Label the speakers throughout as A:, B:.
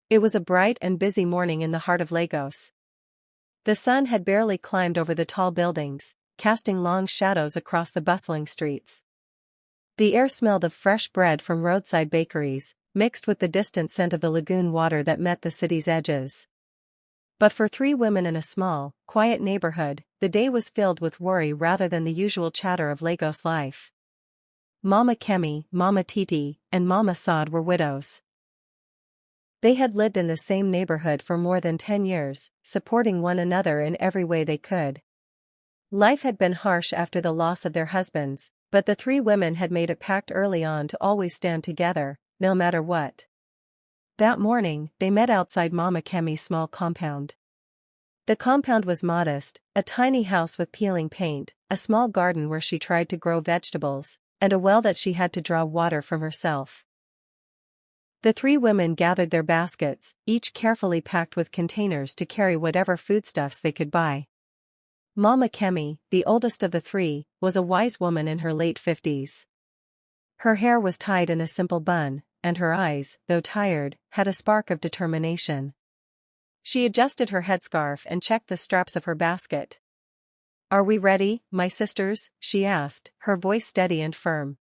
A: It was a bright and busy morning in the heart of Lagos. The sun had barely climbed over the tall buildings, casting long shadows across the bustling streets. The air smelled of fresh bread from roadside bakeries, mixed with the distant scent of the lagoon water that met the city's edges. But for three women in a small, quiet neighborhood, the day was filled with worry rather than the usual chatter of Lagos life. Mama Kemi, Mama Titi, and Mama Saad were widows. They had lived in the same neighborhood for more than 10 years, supporting one another in every way they could. Life had been harsh after the loss of their husbands, but the three women had made a pact early on to always stand together, no matter what. That morning, they met outside Mama Kemi's small compound. The compound was modest, a tiny house with peeling paint, a small garden where she tried to grow vegetables, and a well that she had to draw water from herself. The three women gathered their baskets, each carefully packed with containers to carry whatever foodstuffs they could buy. Mama Kemi, the oldest of the three, was a wise woman in her late 50s. Her hair was tied in a simple bun, and her eyes, though tired, had a spark of determination. She adjusted her headscarf and checked the straps of her basket. "Are we ready, my sisters?" she asked, her voice steady and firm.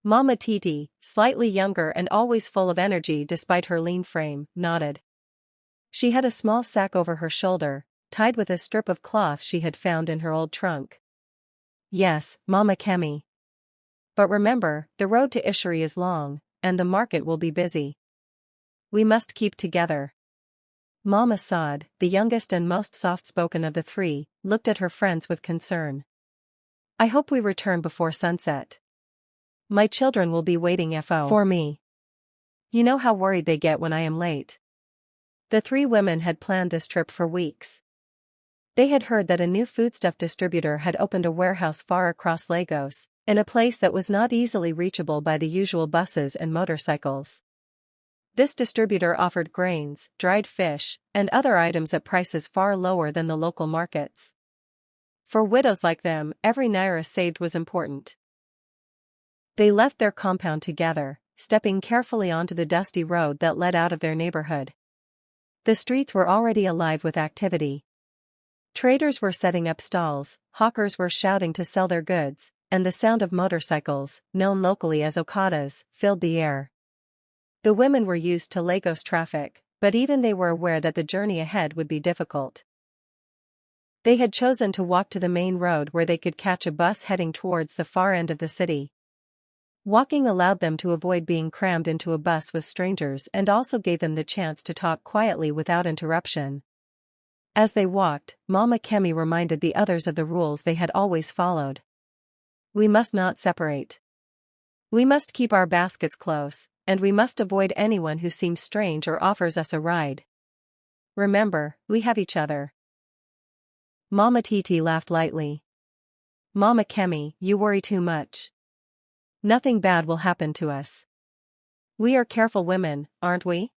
A: Mama Titi, slightly younger and always full of energy despite her lean frame, nodded. She had a small sack over her shoulder, tied with a strip of cloth she had found in her old trunk. "Yes, Mama Kemi. But remember, the road to Ishiri is long, and the market will be busy. We must keep together." Mama Saad, the youngest and most soft-spoken of the three, looked at her friends with concern. "I hope we return before sunset. My children will be waiting for me. You know how worried they get when I am late." The three women had planned this trip for weeks. They had heard that a new foodstuff distributor had opened a warehouse far across Lagos, in a place that was not easily reachable by the usual buses and motorcycles. This distributor offered grains, dried fish, and other items at prices far lower than the local markets. For widows like them, every naira saved was important. They left their compound together, stepping carefully onto the dusty road that led out of their neighborhood. The streets were already alive with activity. Traders were setting up stalls, hawkers were shouting to sell their goods, and the sound of motorcycles, known locally as okadas, filled the air. The women were used to Lagos traffic, but even they were aware that the journey ahead would be difficult. They had chosen to walk to the main road where they could catch a bus heading towards the far end of the city. Walking allowed them to avoid being crammed into a bus with strangers and also gave them the chance to talk quietly without interruption. As they walked, Mama Kemi reminded the others of the rules they had always followed. "We must not separate. We must keep our baskets close, and we must avoid anyone who seems strange or offers us a ride. Remember, we have each other." Mama Titi laughed lightly. "Mama Kemi, you worry too much. Nothing bad will happen to us. We are careful women, aren't we?"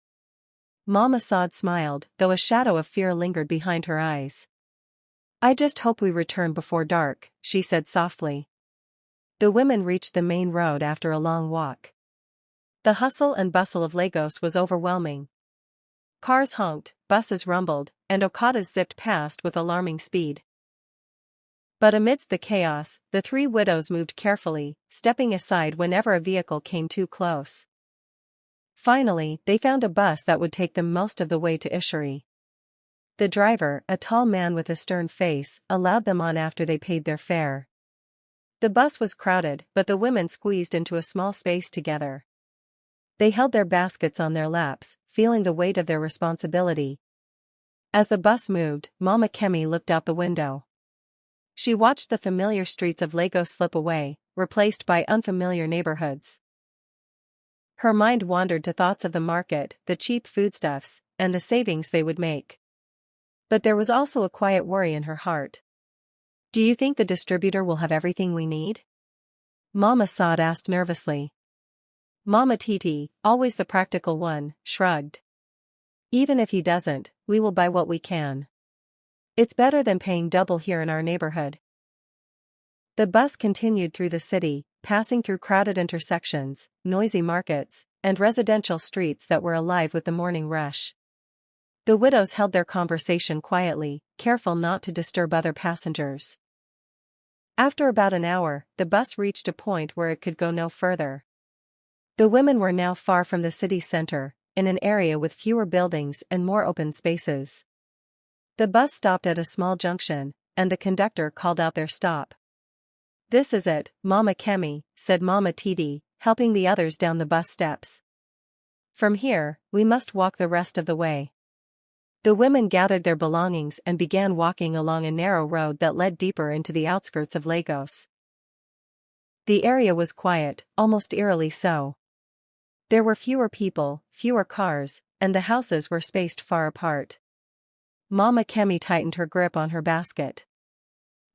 A: Mama Saad smiled, though a shadow of fear lingered behind her eyes. "I just hope we return before dark," she said softly. The women reached the main road after a long walk. The hustle and bustle of Lagos was overwhelming. Cars honked, buses rumbled, and okadas zipped past with alarming speed. But amidst the chaos, the three widows moved carefully, stepping aside whenever a vehicle came too close. Finally, they found a bus that would take them most of the way to Ishiri. The driver, a tall man with a stern face, allowed them on after they paid their fare. The bus was crowded, but the women squeezed into a small space together. They held their baskets on their laps, feeling the weight of their responsibility. As the bus moved, Mama Kemi looked out the window. She watched the familiar streets of Lagos slip away, replaced by unfamiliar neighborhoods. Her mind wandered to thoughts of the market, the cheap foodstuffs, and the savings they would make. But there was also a quiet worry in her heart. "Do you think the distributor will have everything we need?" Mama Saad asked nervously. Mama Titi, always the practical one, shrugged. "Even if he doesn't, we will buy what we can. It's better than paying double here in our neighborhood." The bus continued through the city, passing through crowded intersections, noisy markets, and residential streets that were alive with the morning rush. The widows held their conversation quietly, careful not to disturb other passengers. After about an hour, the bus reached a point where it could go no further. The women were now far from the city center, in an area with fewer buildings and more open spaces. The bus stopped at a small junction, and the conductor called out their stop. "This is it, Mama Kemi," said Mama Titi, helping the others down the bus steps. "From here, we must walk the rest of the way." The women gathered their belongings and began walking along a narrow road that led deeper into the outskirts of Lagos. The area was quiet, almost eerily so. There were fewer people, fewer cars, and the houses were spaced far apart. Mama Kemi tightened her grip on her basket.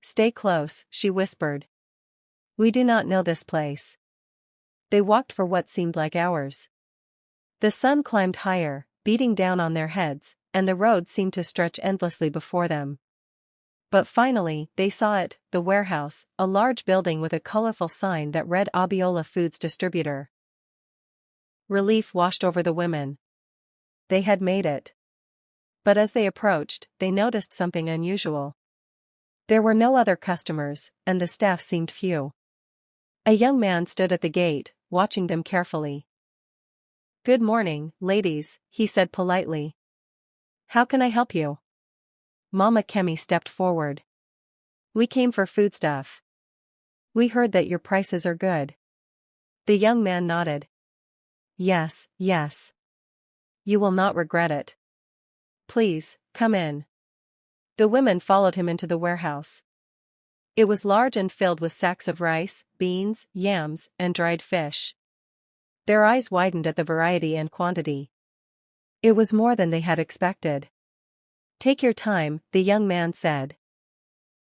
A: "Stay close," she whispered. "We do not know this place." They walked for what seemed like hours. The sun climbed higher, beating down on their heads, and the road seemed to stretch endlessly before them. But finally, they saw it, the warehouse, a large building with a colorful sign that read Abiola Foods Distributor. Relief washed over the women. They had made it. But as they approached, they noticed something unusual. There were no other customers, and the staff seemed few. A young man stood at the gate, watching them carefully. "Good morning, ladies," he said politely. "How can I help you?" Mama Kemi stepped forward. "We came for foodstuff. We heard that your prices are good." The young man nodded. Yes. You will not regret it. Please, come in." The women followed him into the warehouse. It was large and filled with sacks of rice, beans, yams, and dried fish. Their eyes widened at the variety and quantity. It was more than they had expected. "Take your time," the young man said.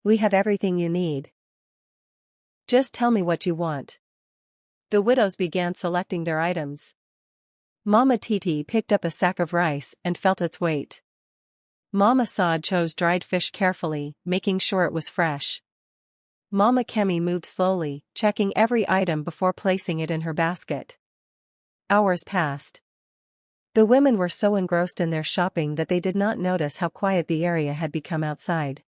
A: "We have everything you need. Just tell me what you want." The widows began selecting their items. Mama Titi picked up a sack of rice and felt its weight. Mama Saad chose dried fish carefully, making sure it was fresh. Mama Kemi moved slowly, checking every item before placing it in her basket. Hours passed. The women were so engrossed in their shopping that they did not notice how quiet the area had become outside.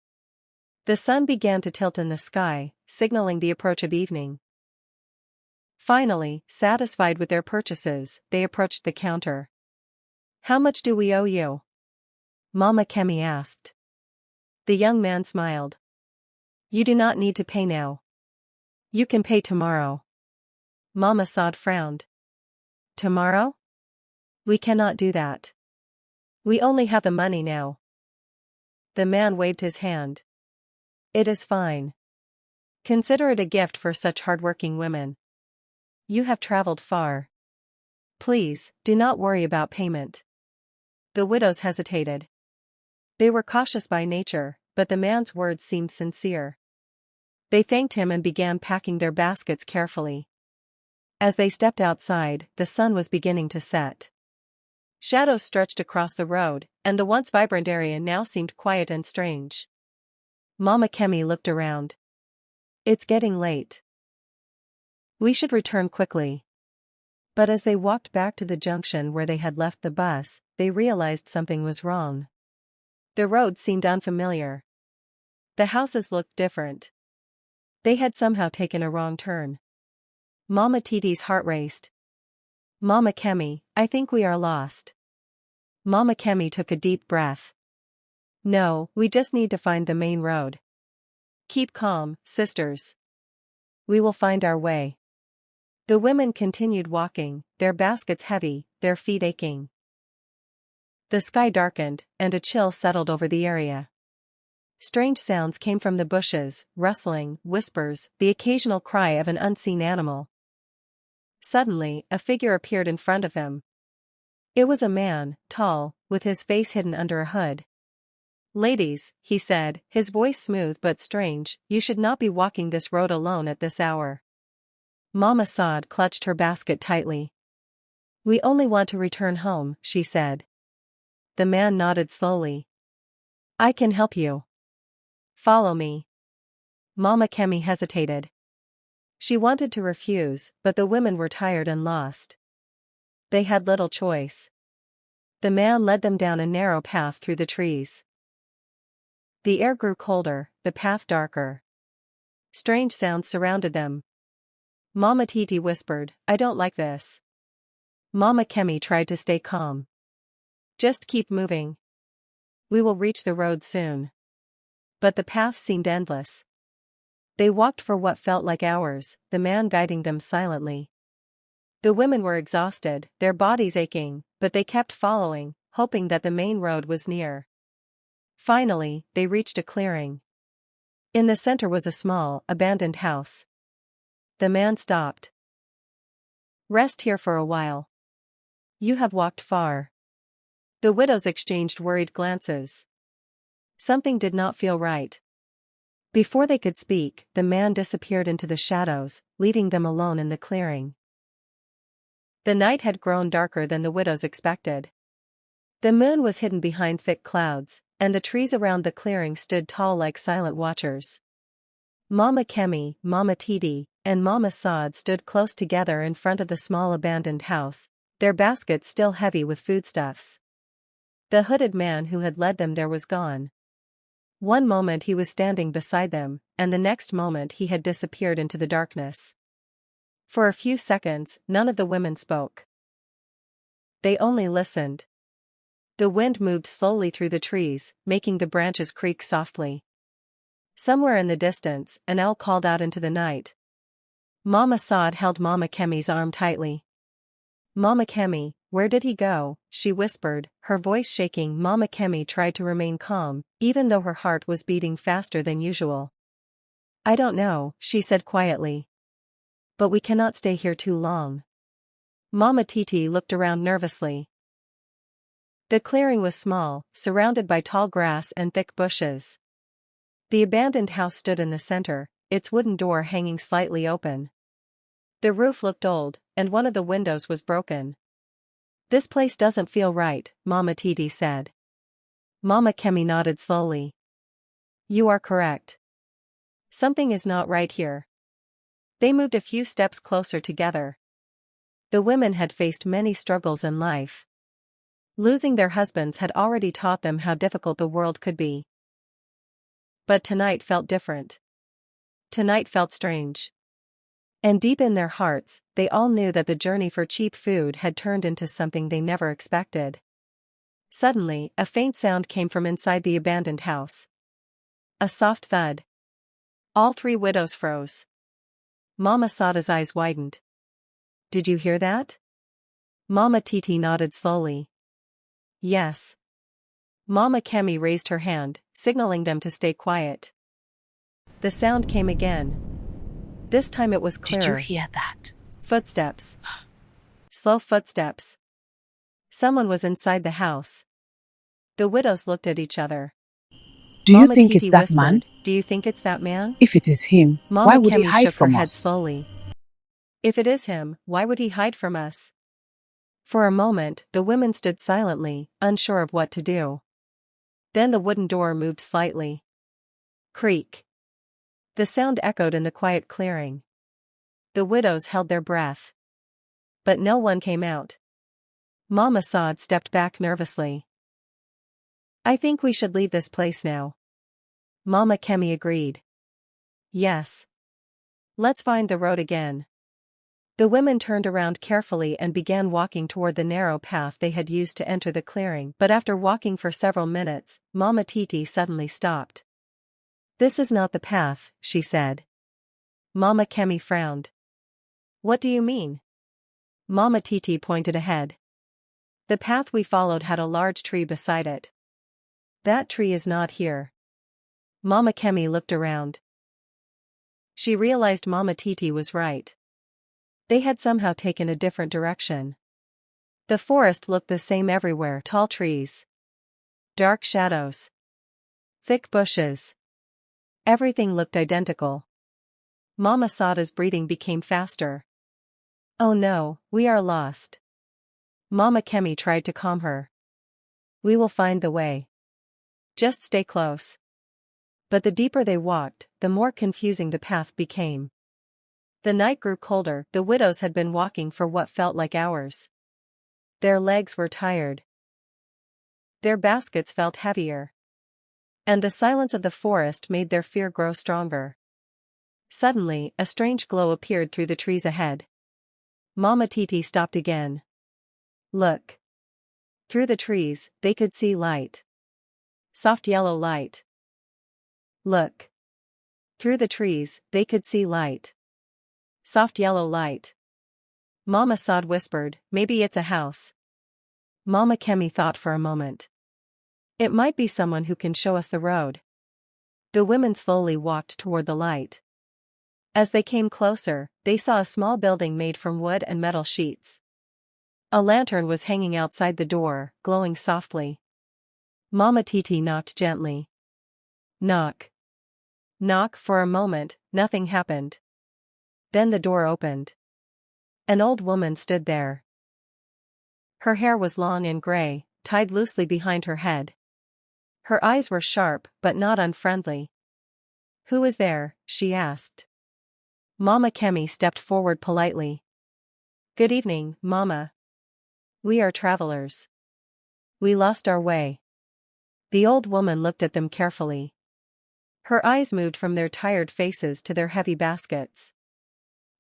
A: The sun began to tilt in the sky, signaling the approach of evening. Finally, satisfied with their purchases, they approached the counter. "How much do we owe you?" Mama Kemi asked. The young man smiled. "You do not need to pay now. You can pay tomorrow." Mama Saad frowned. "Tomorrow? We cannot do that. We only have the money now." The man waved his hand. "It is fine. Consider it a gift for such hardworking women. You have traveled far. Please, do not worry about payment." The widows hesitated. They were cautious by nature, but the man's words seemed sincere. They thanked him and began packing their baskets carefully. As they stepped outside, the sun was beginning to set. Shadows stretched across the road, and the once vibrant area now seemed quiet and strange. Mama Kemi looked around. "It's getting late. We should return quickly." But as they walked back to the junction where they had left the bus, they realized something was wrong. The road seemed unfamiliar. The houses looked different. They had somehow taken a wrong turn. Mama Titi's heart raced. "Mama Kemi, I think we are lost." Mama Kemi took a deep breath. "No, we just need to find the main road. Keep calm, sisters. We will find our way." The women continued walking, their baskets heavy, their feet aching. The sky darkened, and a chill settled over the area. Strange sounds came from the bushes, rustling, whispers, the occasional cry of an unseen animal. Suddenly, a figure appeared in front of them. It was a man, tall, with his face hidden under a hood. "Ladies," he said, his voice smooth but strange, "you should not be walking this road alone at this hour." Mama Saad clutched her basket tightly. "We only want to return home," she said. The man nodded slowly. "I can help you. Follow me." Mama Kemi hesitated. She wanted to refuse, but the women were tired and lost. They had little choice. The man led them down a narrow path through the trees. The air grew colder, the path darker. Strange sounds surrounded them. Mama Titi whispered, "I don't like this." Mama Kemi tried to stay calm. "Just keep moving. We will reach the road soon." But the path seemed endless. They walked for what felt like hours, the man guiding them silently. The women were exhausted, their bodies aching, but they kept following, hoping that the main road was near. Finally, they reached a clearing. In the center was a small, abandoned house. The man stopped. "Rest here for a while. You have walked far." The widows exchanged worried glances. Something did not feel right. Before they could speak, the man disappeared into the shadows, leaving them alone in the clearing. The night had grown darker than the widows expected. The moon was hidden behind thick clouds, and the trees around the clearing stood tall like silent watchers. Mama Kemi, Mama Titi, and Mama Saad stood close together in front of the small abandoned house, their baskets still heavy with foodstuffs. The hooded man who had led them there was gone. One moment he was standing beside them, and the next moment he had disappeared into the darkness. For a few seconds, none of the women spoke. They only listened. The wind moved slowly through the trees, making the branches creak softly. Somewhere in the distance, an owl called out into the night. Mama Saad held Mama Kemi's arm tightly. "Mama Kemi, where did he go?" she whispered, her voice shaking. Mama Kemi tried to remain calm, even though her heart was beating faster than usual. "I don't know," she said quietly. "But we cannot stay here too long." Mama Titi looked around nervously. The clearing was small, surrounded by tall grass and thick bushes. The abandoned house stood in the center, its wooden door hanging slightly open. The roof looked old, and one of the windows was broken. "This place doesn't feel right," Mama Titi said. Mama Kemi nodded slowly. "You are correct. Something is not right here." They moved a few steps closer together. The women had faced many struggles in life. Losing their husbands had already taught them how difficult the world could be. But tonight felt different. Tonight felt strange. And deep in their hearts, they all knew that the journey for cheap food had turned into something they never expected. Suddenly, a faint sound came from inside the abandoned house. A soft thud. All three widows froze. Mama Sada's eyes widened. "Did you hear that?" Mama Titi nodded slowly. "Yes." Mama Kemi raised her hand, signaling them to stay quiet. The sound came again. This time it was clearer.
B: "Did you hear that?"
A: Footsteps. Slow footsteps. Someone was inside the house. The widows looked at each other.
B: "Do you
A: Mama
B: think
A: Titi
B: it's that
A: whispered,
B: man?
A: "Do you think it's that man?"
B: If it is him,
A: Mama
B: why would he
A: Kemi
B: hide
A: shook her
B: from
A: head
B: us?"
A: slowly. "If it is him, why would he hide from us?" For a moment, the women stood silently, unsure of what to do. Then the wooden door moved slightly. Creak. The sound echoed in the quiet clearing. The widows held their breath. But no one came out. Mama Saad stepped back nervously. "I think we should leave this place now." Mama Kemi agreed. "Yes. Let's find the road again." The women turned around carefully and began walking toward the narrow path they had used to enter the clearing. But after walking for several minutes, Mama Titi suddenly stopped. "This is not the path," she said. Mama Kemi frowned. "What do you mean?" Mama Titi pointed ahead. "The path we followed had a large tree beside it. That tree is not here." Mama Kemi looked around. She realized Mama Titi was right. They had somehow taken a different direction. The forest looked the same everywhere. Tall trees. Dark shadows. Thick bushes. Everything looked identical. Mama Sada's breathing became faster. "Oh no, we are lost." Mama Kemi tried to calm her. "We will find the way. Just stay close." But the deeper they walked, the more confusing the path became. The night grew colder. The widows had been walking for what felt like hours. Their legs were tired. Their baskets felt heavier. And the silence of the forest made their fear grow stronger. Suddenly, a strange glow appeared through the trees ahead. Mama Titi stopped again. Look. Through the trees, they could see light. Soft yellow light. Look. Through the trees, they could see light. Soft yellow light. Mama Sod whispered, maybe it's a house. Mama Kemi thought for a moment. It might be someone who can show us the road. The women slowly walked toward the light. As they came closer, they saw a small building made from wood and metal sheets. A lantern was hanging outside the door, glowing softly. Mama Titi knocked gently. Knock. Knock. For a moment, nothing happened. Then the door opened. An old woman stood there. Her hair was long and gray, tied loosely behind her head. Her eyes were sharp, but not unfriendly. Who is there? She asked. Mama Kemi stepped forward politely. Good evening, Mama. We are travelers. We lost our way. The old woman looked at them carefully. Her eyes moved from their tired faces to their heavy baskets.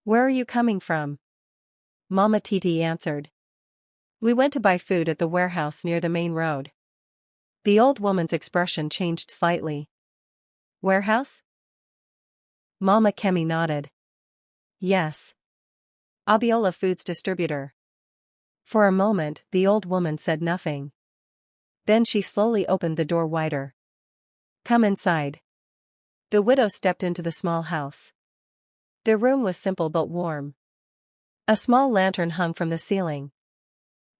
A: Where are you coming from? Mama Titi answered. We went to buy food at the warehouse near the main road. The old woman's expression changed slightly. Warehouse? Mama Kemi nodded. Yes. Abiola Foods distributor. For a moment, the old woman said nothing. Then she slowly opened the door wider. Come inside. The widow stepped into the small house. The room was simple but warm. A small lantern hung from the ceiling.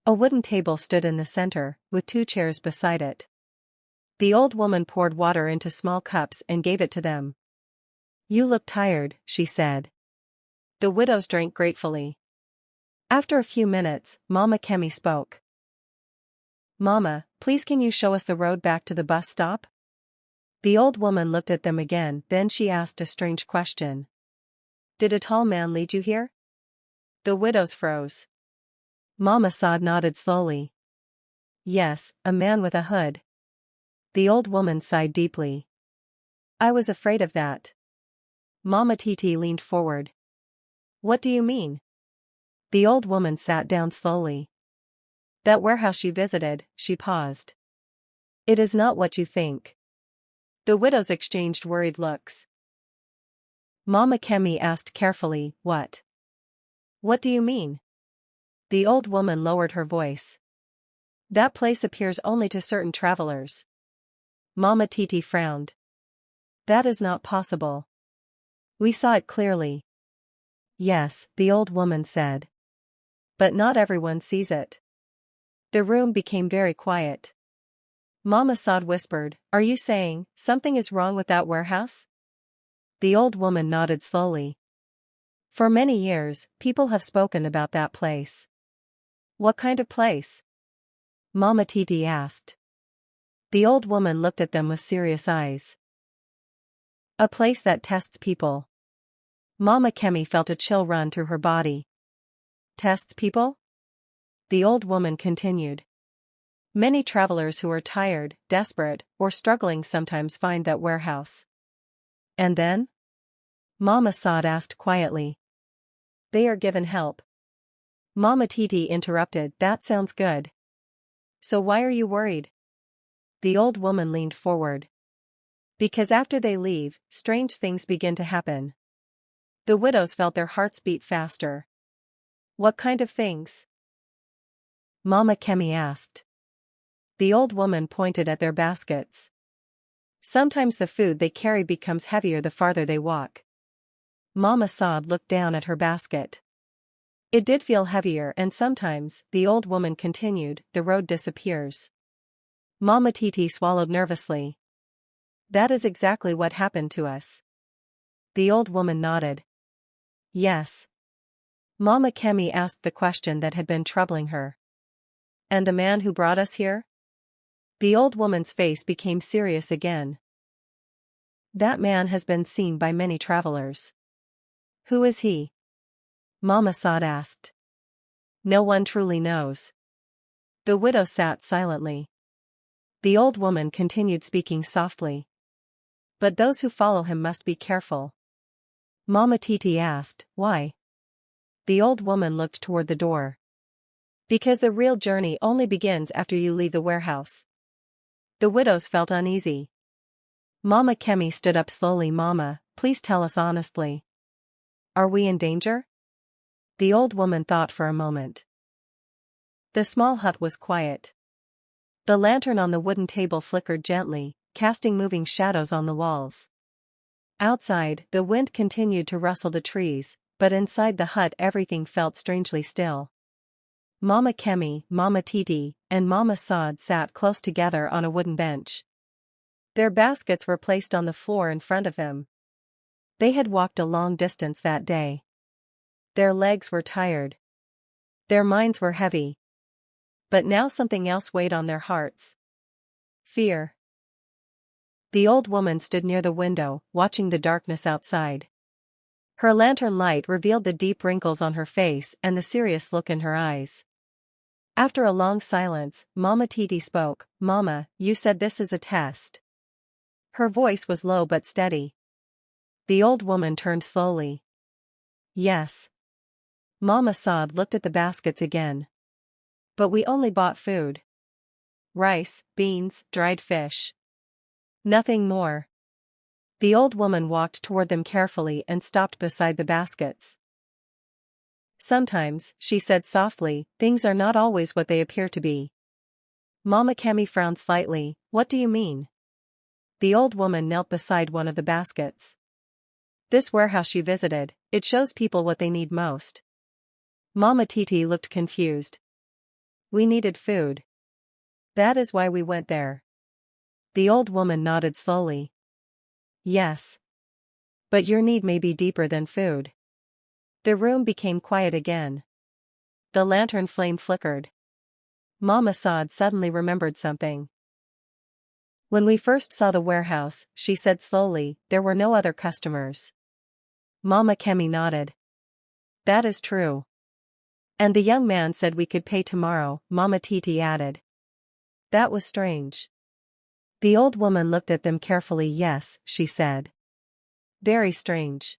A: A wooden table stood in the center, with 2 chairs beside it. The old woman poured water into small cups and gave it to them. You look tired, she said. The widows drank gratefully. After a few minutes, Mama Kemi spoke. Mama, please can you show us the road back to the bus stop? The old woman looked at them again, then she asked a strange question. Did a tall man lead you here? The widows froze. Mama Sod nodded slowly. Yes, a man with a hood. The old woman sighed deeply. I was afraid of that. Mama Titi leaned forward. What do you mean? The old woman sat down slowly. That warehouse you visited, she paused. It is not what you think. The widows exchanged worried looks. Mama Kemi asked carefully, what? What do you mean? The old woman lowered her voice. That place appears only to certain travelers. Mama Titi frowned. That is not possible. We saw it clearly. Yes, the old woman said. But not everyone sees it. The room became very quiet. Mama Sod whispered, are you saying something is wrong with that warehouse? The old woman nodded slowly. For many years, people have spoken about that place. What kind of place? Mama Titi asked. The old woman looked at them with serious eyes. A place that tests people. Mama Kemi felt a chill run through her body. Tests people? The old woman continued. Many travelers who are tired, desperate, or struggling sometimes find that warehouse. And then? Mama Sod asked quietly. They are given help. Mama Titi interrupted, that sounds good. So why are you worried? The old woman leaned forward. Because after they leave, strange things begin to happen. The widows felt their hearts beat faster. What kind of things? Mama Kemi asked. The old woman pointed at their baskets. Sometimes the food they carry becomes heavier the farther they walk. Mama Sod looked down at her basket. It did feel heavier, and sometimes, the old woman continued, the road disappears. Mama Titi swallowed nervously. That is exactly what happened to us. The old woman nodded. Yes. Mama Kemi asked the question that had been troubling her. And the man who brought us here? The old woman's face became serious again. That man has been seen by many travelers. Who is he? Mama Sod asked. No one truly knows. The widow sat silently. The old woman continued speaking softly. But those who follow him must be careful. Mama Titi asked, why? The old woman looked toward the door. Because the real journey only begins after you leave the warehouse. The widows felt uneasy. Mama Kemi stood up slowly. Mama, please tell us honestly. Are we in danger? The old woman thought for a moment. The small hut was quiet. The lantern on the wooden table flickered gently, casting moving shadows on the walls. Outside, the wind continued to rustle the trees, but inside the hut everything felt strangely still. Mama Kemi, Mama Titi, and Mama Saad sat close together on a wooden bench. Their baskets were placed on the floor in front of them. They had walked a long distance that day. Their legs were tired. Their minds were heavy. But now something else weighed on their hearts. Fear. The old woman stood near the window, watching the darkness outside. Her lantern light revealed the deep wrinkles on her face and the serious look in her eyes. After a long silence, Mama Titi spoke. Mama, you said this is a test. Her voice was low but steady. The old woman turned slowly. Yes. Mama Saad looked at the baskets again. But we only bought food. Rice, beans, dried fish. Nothing more. The old woman walked toward them carefully and stopped beside the baskets. Sometimes, she said softly, things are not always what they appear to be. Mama Kemi frowned slightly. What do you mean? The old woman knelt beside one of the baskets. This warehouse she visited, it shows people what they need most. Mama Titi looked confused. We needed food. That is why we went there. The old woman nodded slowly. Yes. But your need may be deeper than food. The room became quiet again. The lantern flame flickered. Mama Saad suddenly remembered something. When we first saw the warehouse, she said slowly, there were no other customers. Mama Kemi nodded. That is true. And the young man said we could pay tomorrow, Mama Titi added. That was strange. The old woman looked at them carefully. Yes, she said. Very strange.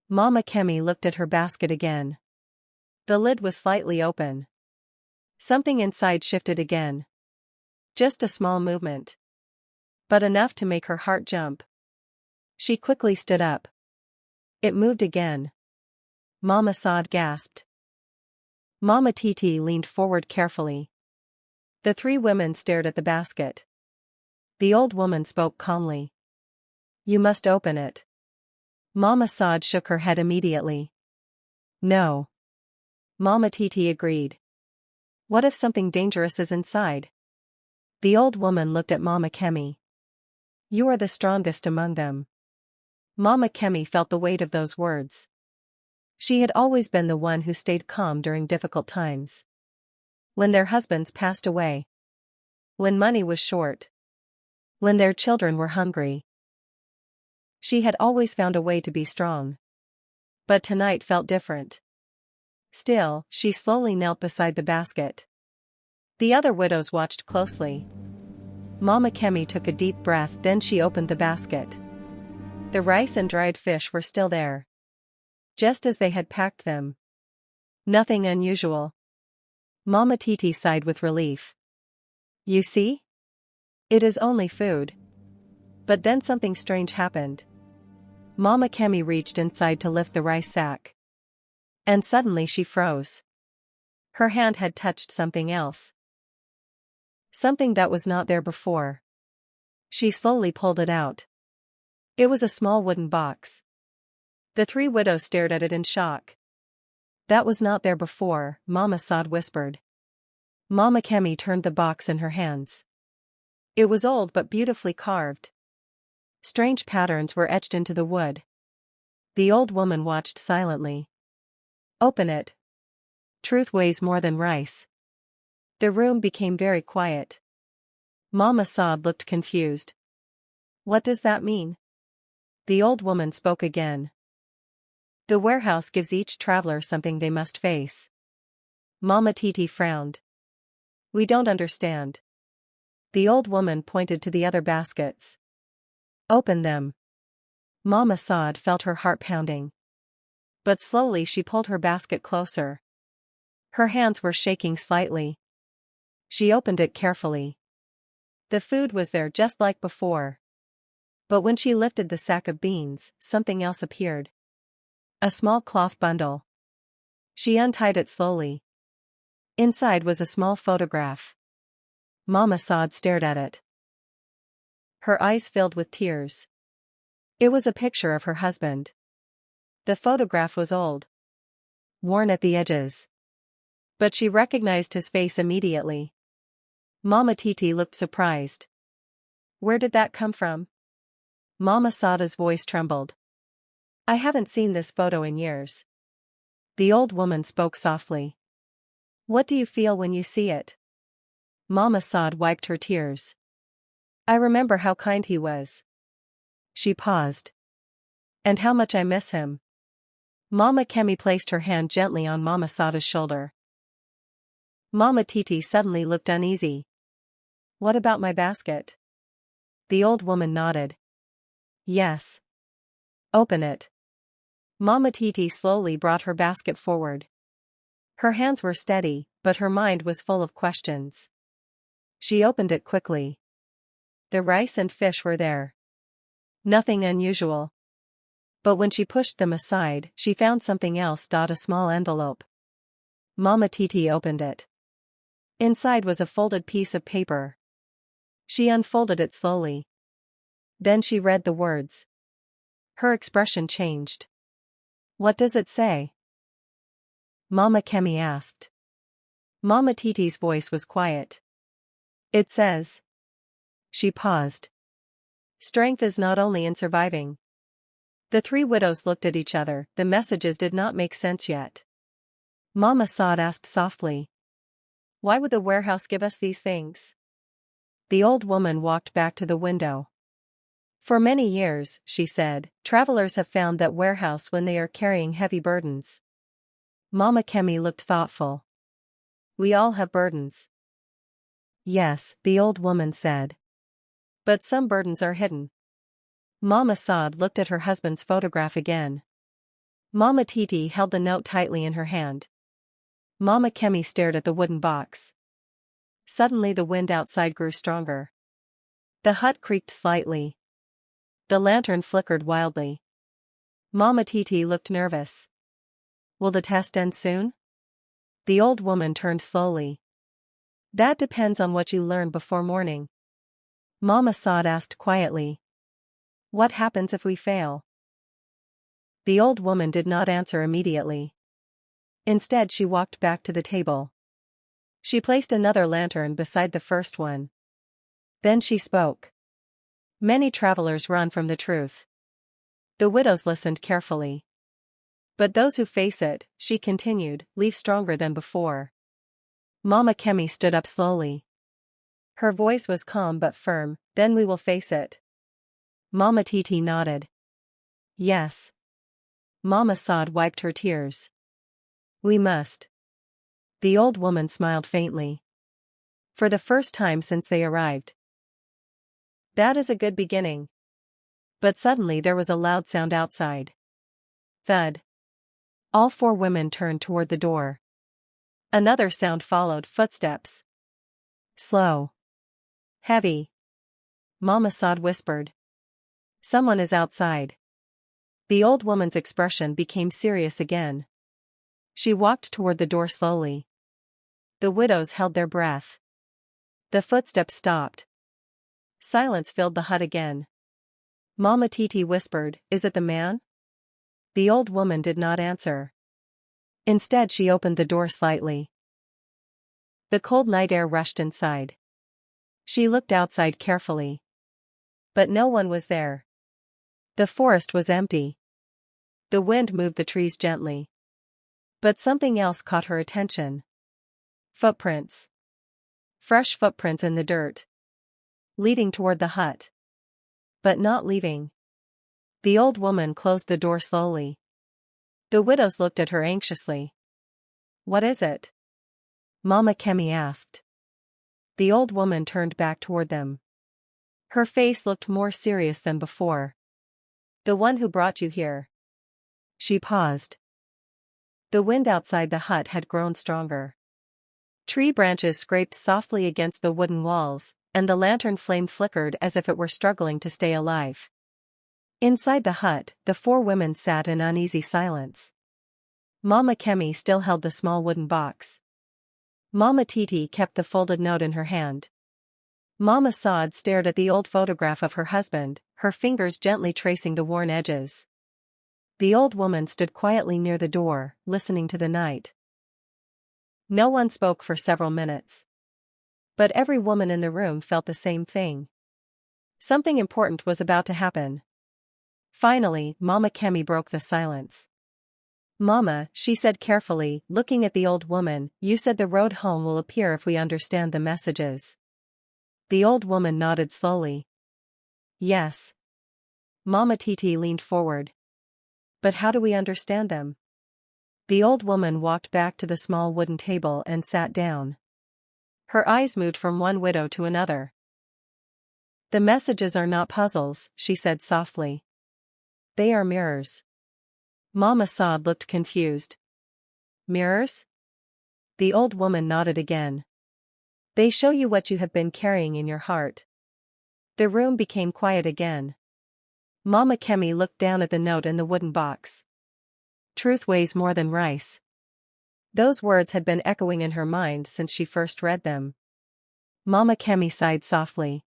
A: Mama Kemi looked at her basket again. The lid was slightly open. Something inside shifted again. Just a small movement. But enough to make her heart jump. She quickly stood up. It moved again. Mama Saad gasped. Mama Titi leaned forward carefully. The three women stared at the basket. The old woman spoke calmly. You must open it. Mama Saad shook her head immediately. No. Mama Titi agreed. What if something dangerous is inside? The old woman looked at Mama Kemi. You are the strongest among them. Mama Kemi felt the weight of those words. She had always been the one who stayed calm during difficult times. When their husbands passed away. When money was short. When their children were hungry. She had always found a way to be strong. But tonight felt different. Still, she slowly knelt beside the basket. The other widows watched closely. Mama Kemi took a deep breath, then she opened the basket. The rice and dried fish were still there. Just as they had packed them. Nothing unusual. Mama Titi sighed with relief. You see? It is only food. But then something strange happened. Mama Kemi reached inside to lift the rice sack. And suddenly she froze. Her hand had touched something else. Something that was not there before. She slowly pulled it out. It was a small wooden box. The three widows stared at it in shock. That was not there before, Mama Saad whispered. Mama Kemi turned the box in her hands. It was old but beautifully carved. Strange patterns were etched into the wood. The old woman watched silently. Open it. Truth weighs more than rice. The room became very quiet. Mama Saad looked confused. What does that mean? The old woman spoke again. The warehouse gives each traveler something they must face. Mama Titi frowned. We don't understand. The old woman pointed to the other baskets. Open them. Mama Saad felt her heart pounding. But slowly she pulled her basket closer. Her hands were shaking slightly. She opened it carefully. The food was there just like before. But when she lifted the sack of beans, something else appeared. A small cloth bundle. She untied it slowly. Inside was a small photograph. Mama Saad stared at it. Her eyes filled with tears. It was a picture of her husband. The photograph was old, worn at the edges. But she recognized his face immediately. Mama Titi looked surprised. Where did that come from? Mama Saada's voice trembled. I haven't seen this photo in years. The old woman spoke softly. What do you feel when you see it? Mama Saad wiped her tears. I remember how kind he was. She paused. And how much I miss him. Mama Kemi placed her hand gently on Mama Saada's shoulder. Mama Titi suddenly looked uneasy. What about my basket? The old woman nodded. Yes. Open it. Mama Titi slowly brought her basket forward. Her hands were steady, but her mind was full of questions. She opened it quickly. The rice and fish were there. Nothing unusual. But when she pushed them aside, she found something else. A small envelope. Mama Titi opened it. Inside was a folded piece of paper. She unfolded it slowly. Then she read the words. Her expression changed. What does it say? Mama Kemi asked. Mama Titi's voice was quiet. It says. She paused. Strength is not only in surviving. The three widows looked at each other. The messages did not make sense yet. Mama Saad asked softly. Why would the warehouse give us these things? The old woman walked back to the window. For many years, she said, travelers have found that warehouse when they are carrying heavy burdens. Mama Kemi looked thoughtful. We all have burdens. Yes, the old woman said. But some burdens are hidden. Mama Saad looked at her husband's photograph again. Mama Titi held the note tightly in her hand. Mama Kemi stared at the wooden box. Suddenly the wind outside grew stronger. The hut creaked slightly. The lantern flickered wildly. Mama Titi looked nervous. Will the test end soon? The old woman turned slowly. That depends on what you learn before morning. Mama Saad asked quietly. What happens if we fail? The old woman did not answer immediately. Instead she walked back to the table. She placed another lantern beside the first one. Then she spoke. Many travelers run from the truth. The widows listened carefully. But those who face it, she continued, leave stronger than before. Mama Kemi stood up slowly. Her voice was calm but firm. Then we will face it. Mama Titi nodded. Yes. Mama Saad wiped her tears. We must. The old woman smiled faintly. For the first time since they arrived. That is a good beginning. But suddenly there was a loud sound outside. Thud. All four women turned toward the door. Another sound followed, footsteps. Slow. Heavy. Mama Saad whispered. Someone is outside. The old woman's expression became serious again. She walked toward the door slowly. The widows held their breath. The footsteps stopped. Silence filled the hut again. Mama Titi whispered, Is it the man? The old woman did not answer. Instead she opened the door slightly. The cold night air rushed inside. She looked outside carefully. But no one was there. The forest was empty. The wind moved the trees gently. But something else caught her attention. Footprints. Fresh footprints in the dirt. Leading toward the hut. But not leaving. The old woman closed the door slowly. The widows looked at her anxiously. What is it? Mama Kemi asked. The old woman turned back toward them. Her face looked more serious than before. The one who brought you here. She paused. The wind outside the hut had grown stronger. Tree branches scraped softly against the wooden walls, and the lantern flame flickered as if it were struggling to stay alive. Inside the hut, the four women sat in uneasy silence. Mama Kemi still held the small wooden box. Mama Titi kept the folded note in her hand. Mama Saad stared at the old photograph of her husband, her fingers gently tracing the worn edges. The old woman stood quietly near the door, listening to the night. No one spoke for several minutes. But every woman in the room felt the same thing. Something important was about to happen. Finally, Mama Kemi broke the silence. "Mama," she said carefully, looking at the old woman, "you said the road home will appear if we understand the messages." The old woman nodded slowly. "Yes." Mama Titi leaned forward. "But how do we understand them?" The old woman walked back to the small wooden table and sat down. Her eyes moved from one widow to another. "The messages are not puzzles," she said softly. "They are mirrors." Mama Saad looked confused. "Mirrors?" The old woman nodded again. "They show you what you have been carrying in your heart." The room became quiet again. Mama Kemi looked down at the note in the wooden box. "Truth weighs more than rice." Those words had been echoing in her mind since she first read them. Mama Kemi sighed softly.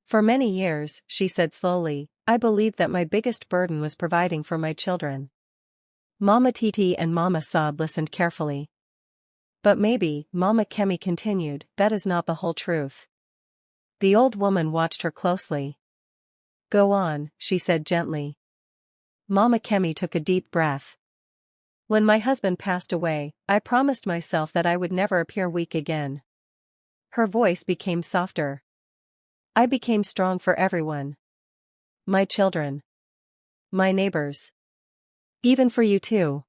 A: "For many years," she said slowly, "I believed that my biggest burden was providing for my children." Mama Titi and Mama Saad listened carefully. "But maybe," Mama Kemi continued, "that is not the whole truth." The old woman watched her closely. "Go on," she said gently. Mama Kemi took a deep breath. "When my husband passed away, I promised myself that I would never appear weak again." Her voice became softer. "I became strong for everyone. My children. My neighbors. Even for you too."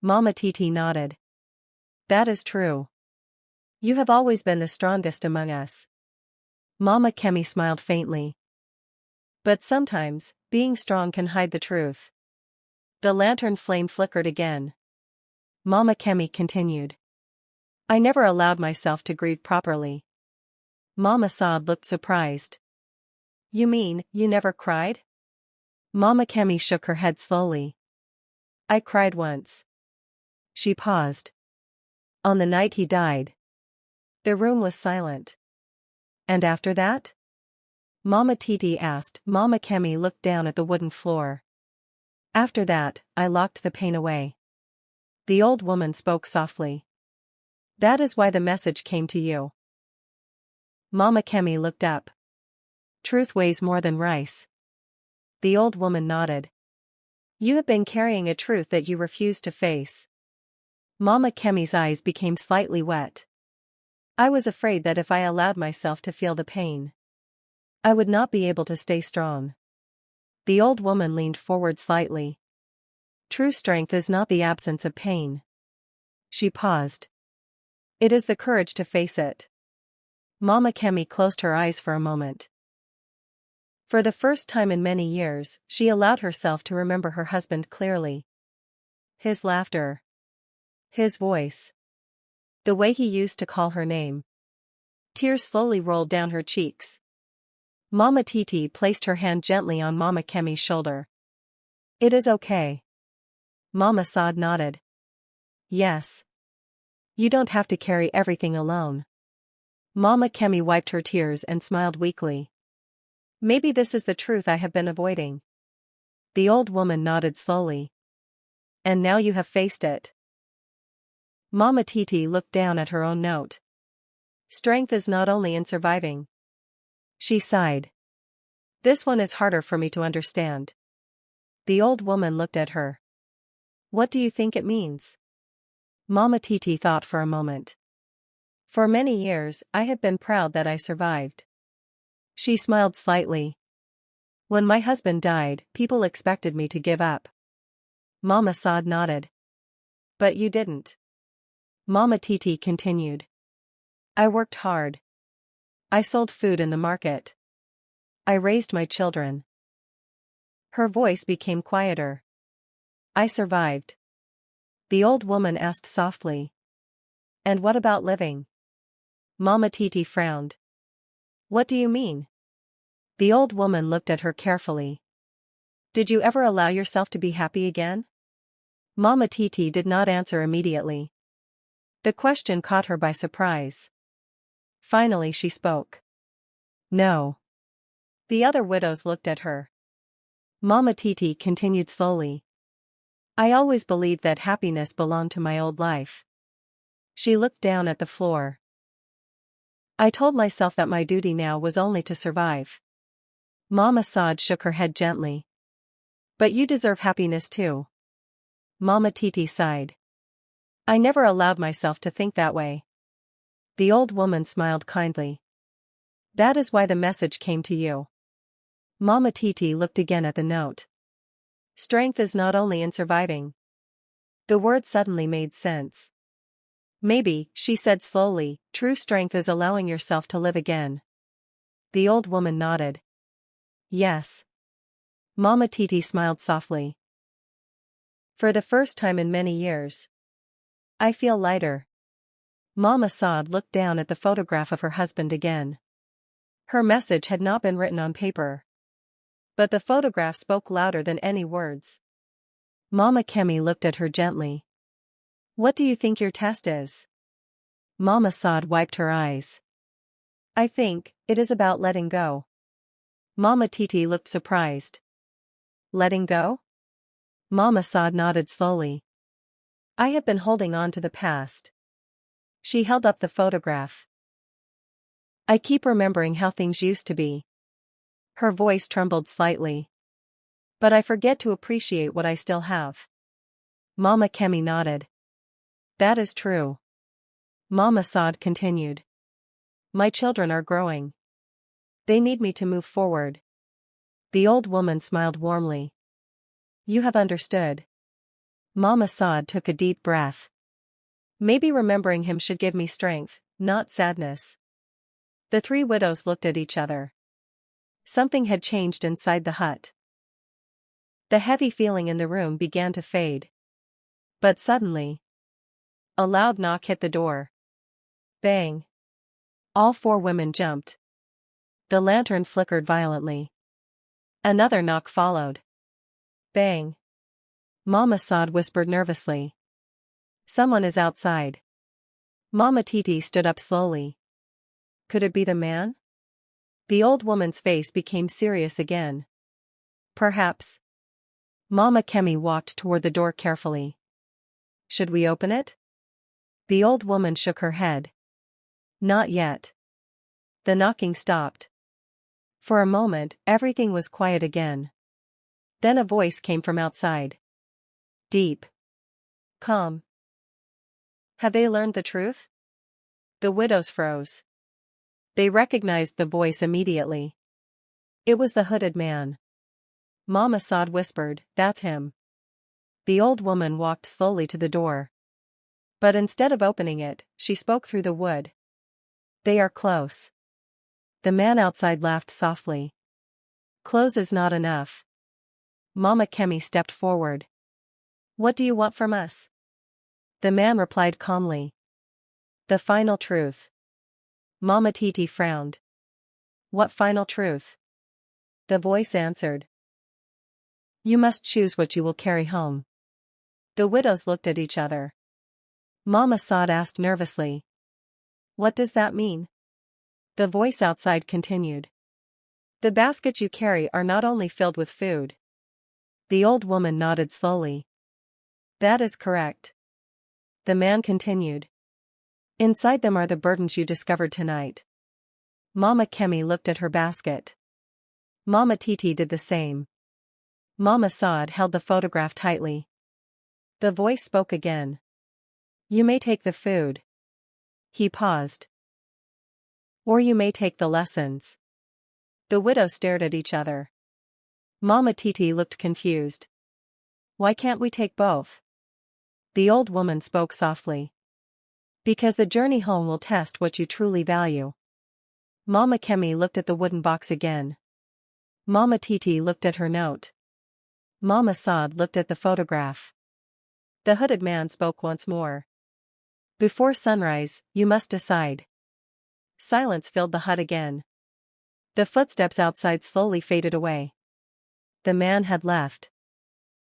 A: Mama Titi nodded. "That is true. You have always been the strongest among us." Mama Kemi smiled faintly. "But sometimes, being strong can hide the truth." The lantern flame flickered again. Mama Kemi continued. "I never allowed myself to grieve properly." Mama Saad looked surprised. "You mean, you never cried?" Mama Kemi shook her head slowly. "I cried once." She paused. "On the night he died." The room was silent. "And after that?" Mama Titi asked. Mama Kemi looked down at the wooden floor. "After that, I locked the pain away." The old woman spoke softly. "That is why the message came to you." Mama Kemi looked up. "Truth weighs more than rice." The old woman nodded. "You have been carrying a truth that you refuse to face." Mama Kemi's eyes became slightly wet. "I was afraid that if I allowed myself to feel the pain, I would not be able to stay strong." The old woman leaned forward slightly. "True strength is not the absence of pain." She paused. "It is the courage to face it." Mama Kemi closed her eyes for a moment. For the first time in many years, she allowed herself to remember her husband clearly. His laughter. His voice. The way he used to call her name. Tears slowly rolled down her cheeks. Mama Titi placed her hand gently on Mama Kemi's shoulder. "It is okay." Mama Saad nodded. "Yes. You don't have to carry everything alone." Mama Kemi wiped her tears and smiled weakly. "Maybe this is the truth I have been avoiding." The old woman nodded slowly. "And now you have faced it." Mama Titi looked down at her own note. "Strength is not only in surviving." She sighed. "This one is harder for me to understand." The old woman looked at her. "What do you think it means?" Mama Titi thought for a moment. "For many years, I have been proud that I survived." She smiled slightly. "When my husband died, people expected me to give up." Mama Saad nodded. "But you didn't." Mama Titi continued. I worked hard. I sold food in the market. I raised my children. Her voice became quieter. I survived. The old woman asked softly. And what about living? Mama Titi frowned. What do you mean? The old woman looked at her carefully. Did you ever allow yourself to be happy again? Mama Titi did not answer immediately. The question caught her by surprise. Finally she spoke. No. The other widows looked at her. Mama Titi continued slowly. I always believed that happiness belonged to my old life. She looked down at the floor. I told myself that my duty now was only to survive. Mama Saad shook her head gently. But you deserve happiness too. Mama Titi sighed. I never allowed myself to think that way. The old woman smiled kindly. That is why the message came to you. Mama Titi looked again at the note. Strength is not only in surviving. The word suddenly made sense. Maybe, she said slowly, true strength is allowing yourself to live again. The old woman nodded. Yes. Mama Titi smiled softly. For the first time in many years. I feel lighter. Mama Saad looked down at the photograph of her husband again. Her message had not been written on paper. But the photograph spoke louder than any words. Mama Kemi looked at her gently. What do you think your test is? Mama Saad wiped her eyes. I think it is about letting go. Mama Titi looked surprised. Letting go? Mama Saad nodded slowly. I have been holding on to the past. She held up the photograph. I keep remembering how things used to be. Her voice trembled slightly. But I forget to appreciate what I still have. Mama Kemi nodded. That is true. Mama Saad continued. My children are growing. They need me to move forward. The old woman smiled warmly. You have understood. Mama Saad took a deep breath. Maybe remembering him should give me strength, not sadness. The three widows looked at each other. Something had changed inside the hut. The heavy feeling in the room began to fade. But suddenly, a loud knock hit the door. Bang! All four women jumped. The lantern flickered violently. Another knock followed. Bang! Mama Saad whispered nervously. Someone is outside. Mama Titi stood up slowly. Could it be the man? The old woman's face became serious again. Perhaps. Mama Kemi walked toward the door carefully. Should we open it? The old woman shook her head. Not yet. The knocking stopped. For a moment, everything was quiet again. Then a voice came from outside. Deep. Calm. Have they learned the truth? The widows froze. They recognized the voice immediately. It was the hooded man. Mama Saad whispered, that's him. The old woman walked slowly to the door. But instead of opening it, she spoke through the wood. They are close. The man outside laughed softly. Close is not enough. Mama Kemi stepped forward. What do you want from us? The man replied calmly. The final truth. Mama Titi frowned. What final truth? The voice answered. You must choose what you will carry home. The widows looked at each other. Mama Saad asked nervously. What does that mean? The voice outside continued. The baskets you carry are not only filled with food. The old woman nodded slowly. That is correct. The man continued. Inside them are the burdens you discovered tonight. Mama Kemi looked at her basket. Mama Titi did the same. Mama Saad held the photograph tightly. The voice spoke again. You may take the food. He paused. Or you may take the lessons. The widows stared at each other. Mama Titi looked confused. Why can't we take both? The old woman spoke softly. Because the journey home will test what you truly value. Mama Kemi looked at the wooden box again. Mama Titi looked at her note. Mama Saad looked at the photograph. The hooded man spoke once more. Before sunrise, you must decide. Silence filled the hut again. The footsteps outside slowly faded away. The man had left.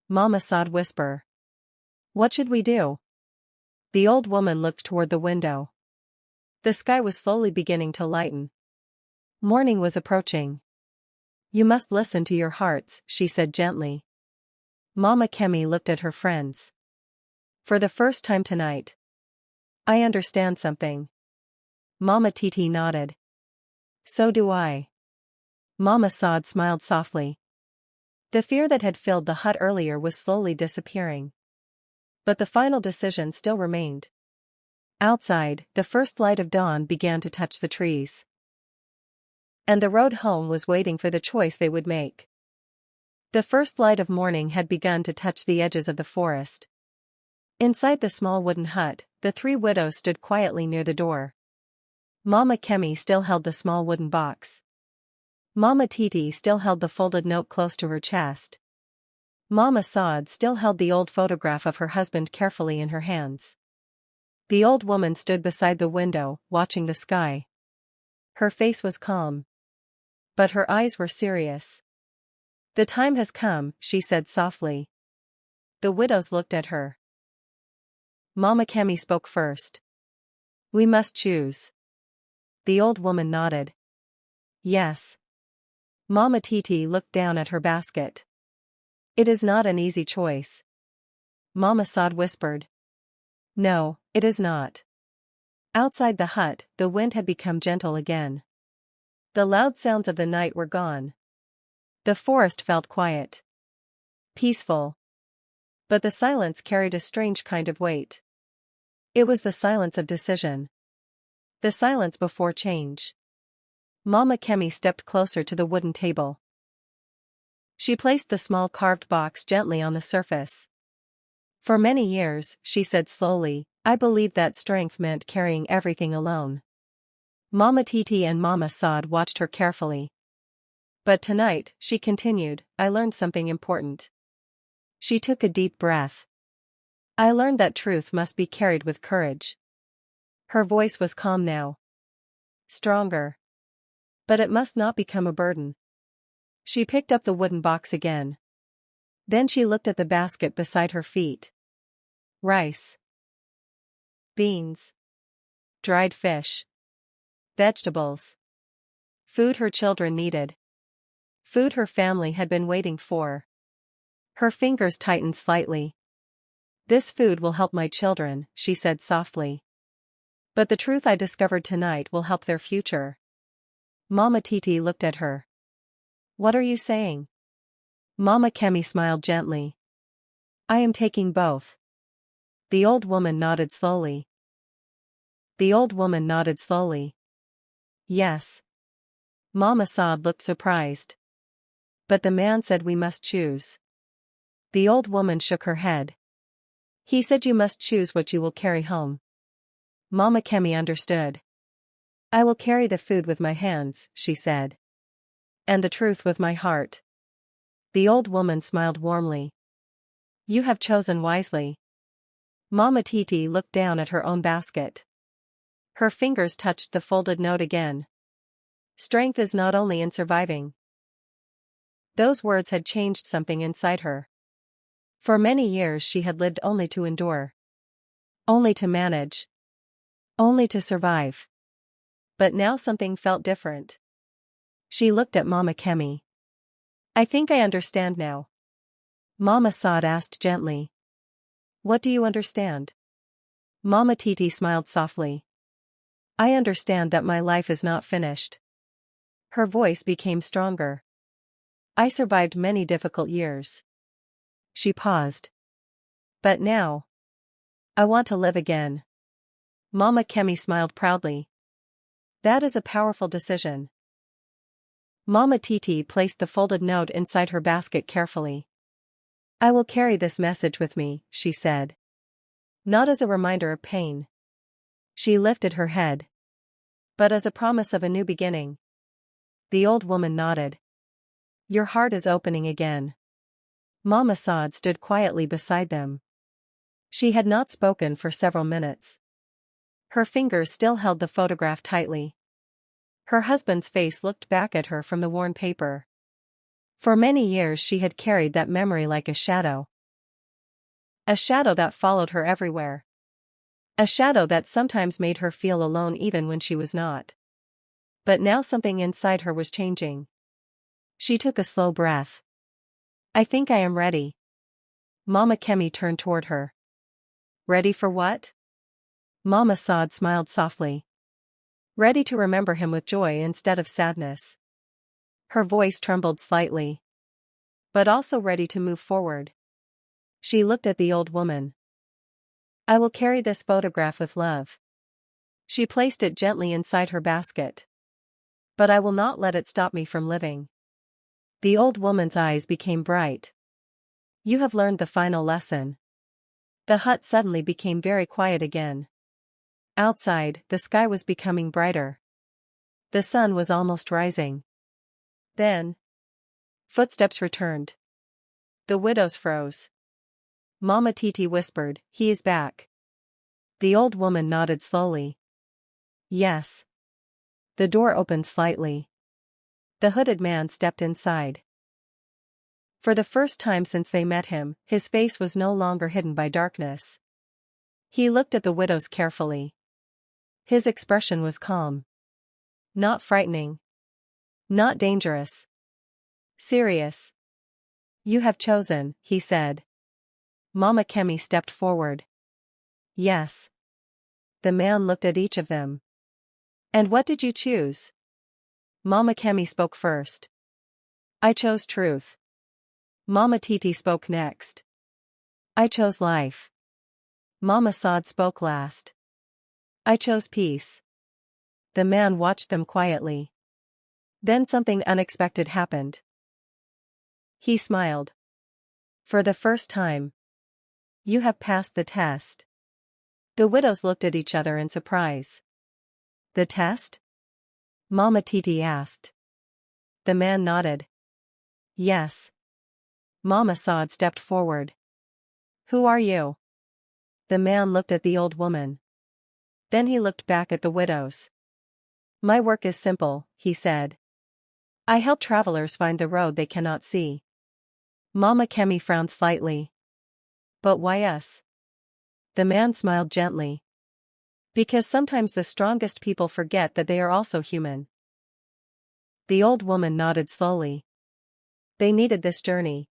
A: Mama Saad whisper. What should we do? The old woman looked toward the window. The sky was slowly beginning to lighten. Morning was approaching. You must listen to your hearts, she said gently. Mama Kemi looked at her friends. For the first time tonight. I understand something. Mama Titi nodded. So do I. Mama Saad smiled softly. The fear that had filled the hut earlier was slowly disappearing. But the final decision still remained. Outside, the first light of dawn began to touch the trees. And the road home was waiting for the choice they would make. The first light of morning had begun to touch the edges of the forest. Inside the small wooden hut, the three widows stood quietly near the door. Mama Kemi still held the small wooden box. Mama Titi still held the folded note close to her chest. Mama Saad still held the old photograph of her husband carefully in her hands. The old woman stood beside the window, watching the sky. Her face was calm. But her eyes were serious. The time has come, she said softly. The widows looked at her. Mama Kemi spoke first. We must choose. The old woman nodded. Yes. Mama Titi looked down at her basket. It is not an easy choice. Mama Saad whispered. No, it is not. Outside the hut, the wind had become gentle again. The loud sounds of the night were gone. The forest felt quiet. Peaceful. But the silence carried a strange kind of weight. It was the silence of decision. The silence before change. Mama Kemi stepped closer to the wooden table. She placed the small carved box gently on the surface. For many years, she said slowly, I believed that strength meant carrying everything alone. Mama Titi and Mama Saad watched her carefully. But tonight, she continued, I learned something important. She took a deep breath. I learned that truth must be carried with courage. Her voice was calm now. Stronger. But it must not become a burden. She picked up the wooden box again. Then she looked at the basket beside her feet. Rice. Beans. Dried fish. Vegetables. Food her children needed. Food her family had been waiting for. Her fingers tightened slightly. This food will help my children, she said softly. But the truth I discovered tonight will help their future. Mama Titi looked at her. What are you saying? Mama Kemi smiled gently. I am taking both. The old woman nodded slowly. The old woman nodded slowly. Yes. Mama Saad looked surprised. But the man said we must choose. The old woman shook her head. He said you must choose what you will carry home. Mama Kemi understood. I will carry the food with my hands, she said. And the truth with my heart. The old woman smiled warmly. You have chosen wisely. Mama Titi looked down at her own basket. Her fingers touched the folded note again. Strength is not only in surviving. Those words had changed something inside her. For many years she had lived only to endure. Only to manage. Only to survive. But now something felt different. She looked at Mama Kemi. I think I understand now. Mama Saad asked gently. What do you understand? Mama Titi smiled softly. I understand that my life is not finished. Her voice became stronger. I survived many difficult years. She paused. But now, I want to live again. Mama Kemi smiled proudly. That is a powerful decision. Mama Titi placed the folded note inside her basket carefully. I will carry this message with me, she said. Not as a reminder of pain. She lifted her head. But as a promise of a new beginning. The old woman nodded. Your heart is opening again. Mama Saad stood quietly beside them. She had not spoken for several minutes. Her fingers still held the photograph tightly. Her husband's face looked back at her from the worn paper. For many years she had carried that memory like a shadow. A shadow that followed her everywhere. A shadow that sometimes made her feel alone even when she was not. But now something inside her was changing. She took a slow breath. I think I am ready. Mama Kemi turned toward her. Ready for what? Mama Saad smiled softly. Ready to remember him with joy instead of sadness. Her voice trembled slightly. But also ready to move forward. She looked at the old woman. I will carry this photograph with love. She placed it gently inside her basket. But I will not let it stop me from living. The old woman's eyes became bright. You have learned the final lesson. The hut suddenly became very quiet again. Outside, the sky was becoming brighter. The sun was almost rising. Then, footsteps returned. The widows froze. Mama Titi whispered, he is back. The old woman nodded slowly. Yes. The door opened slightly. The hooded man stepped inside. For the first time since they met him, his face was no longer hidden by darkness. He looked at the widows carefully. His expression was calm. Not frightening. Not dangerous. Serious. You have chosen, he said. Mama Kemi stepped forward. Yes. The man looked at each of them. And what did you choose? Mama Kemi spoke first. I chose truth. Mama Titi spoke next. I chose life. Mama Saad spoke last. I chose peace. The man watched them quietly. Then something unexpected happened. He smiled. For the first time. You have passed the test. The widows looked at each other in surprise. The test? Mama Titi asked. The man nodded. Yes. Mama Saad stepped forward. Who are you? The man looked at the old woman. Then he looked back at the widows. My work is simple, he said. I help travelers find the road they cannot see. Mama Kemi frowned slightly. But why us? The man smiled gently. Because sometimes the strongest people forget that they are also human. The old woman nodded slowly. They needed this journey.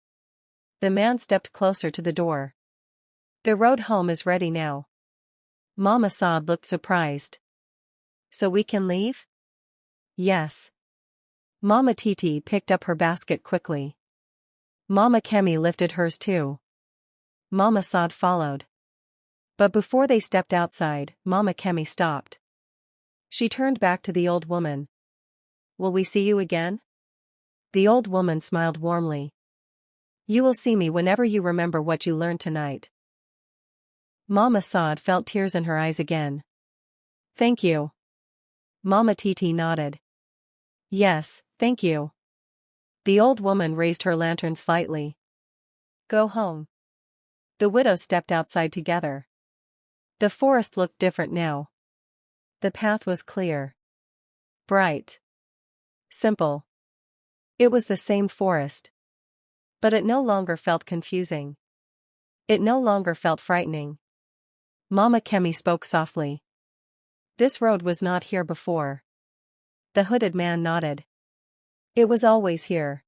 A: The man stepped closer to the door. The road home is ready now. Mama Saad looked surprised. So we can leave? Yes. Mama Titi picked up her basket quickly. Mama Kemi lifted hers too. Mama Saad followed. But before they stepped outside, Mama Kemi stopped. She turned back to the old woman. Will we see you again? The old woman smiled warmly. You will see me whenever you remember what you learned tonight. Mama Saad felt tears in her eyes again. Thank you. Mama Titi nodded. Yes, thank you. The old woman raised her lantern slightly. Go home. The widows stepped outside together. The forest looked different now. The path was clear. Bright. Simple. It was the same forest. But it no longer felt confusing. It no longer felt frightening. Mama Kemi spoke softly. This road was not here before. The hooded man nodded. It was always here.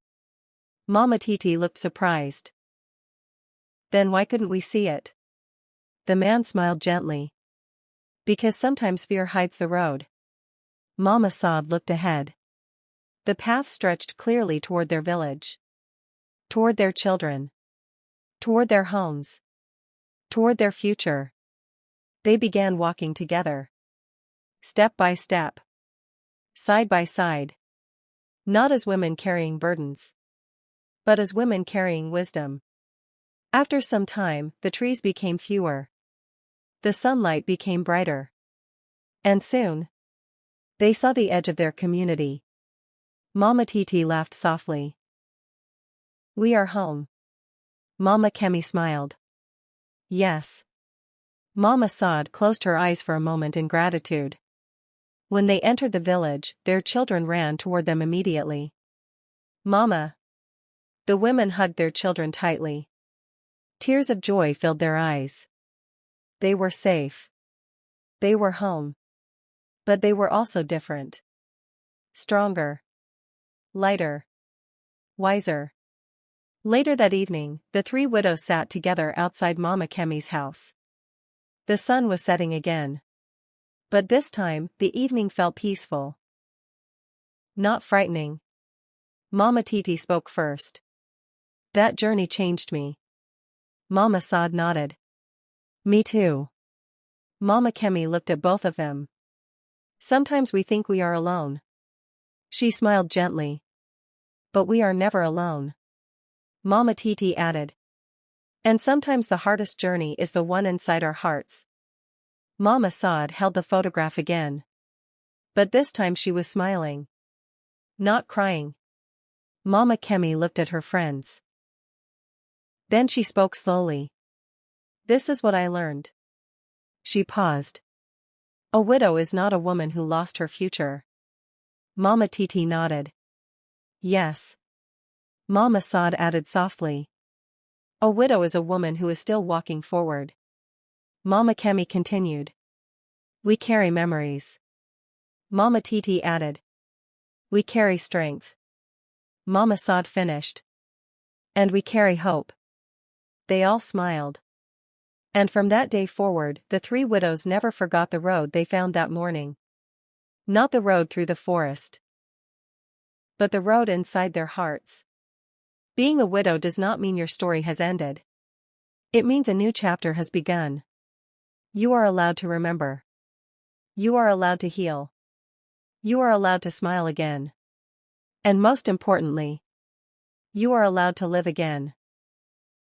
A: Mama Titi looked surprised. Then why couldn't we see it? The man smiled gently. Because sometimes fear hides the road. Mama Saad looked ahead. The path stretched clearly toward their village. Toward their children. Toward their homes. Toward their future. They began walking together. Step by step. Side by side. Not as women carrying burdens. But as women carrying wisdom. After some time, the trees became fewer. The sunlight became brighter. And soon, they saw the edge of their community. Mama Titi laughed softly. We are home. Mama Kemi smiled. Yes. Mama Saad closed her eyes for a moment in gratitude. When they entered the village, their children ran toward them immediately. Mama! The women hugged their children tightly. Tears of joy filled their eyes. They were safe. They were home. But they were also different. Stronger. Lighter. Wiser. Later that evening, the three widows sat together outside Mama Kemi's house. The sun was setting again. But this time, the evening felt peaceful. Not frightening. Mama Titi spoke first. That journey changed me. Mama Saad nodded. Me too. Mama Kemi looked at both of them. Sometimes we think we are alone. She smiled gently. But we are never alone. Mama Titi added. And sometimes the hardest journey is the one inside our hearts. Mama Saad held the photograph again. But this time she was smiling. Not crying. Mama Kemi looked at her friends. Then she spoke slowly. This is what I learned. She paused. A widow is not a woman who lost her future. Mama Titi nodded. Yes. Mama Saad added softly. A widow is a woman who is still walking forward. Mama Kemi continued. We carry memories. Mama Titi added. We carry strength. Mama Saad finished. And we carry hope. They all smiled. And from that day forward, the three widows never forgot the road they found that morning. Not the road through the forest, but the road inside their hearts. Being a widow does not mean your story has ended. It means a new chapter has begun. You are allowed to remember. You are allowed to heal. You are allowed to smile again. And most importantly, you are allowed to live again.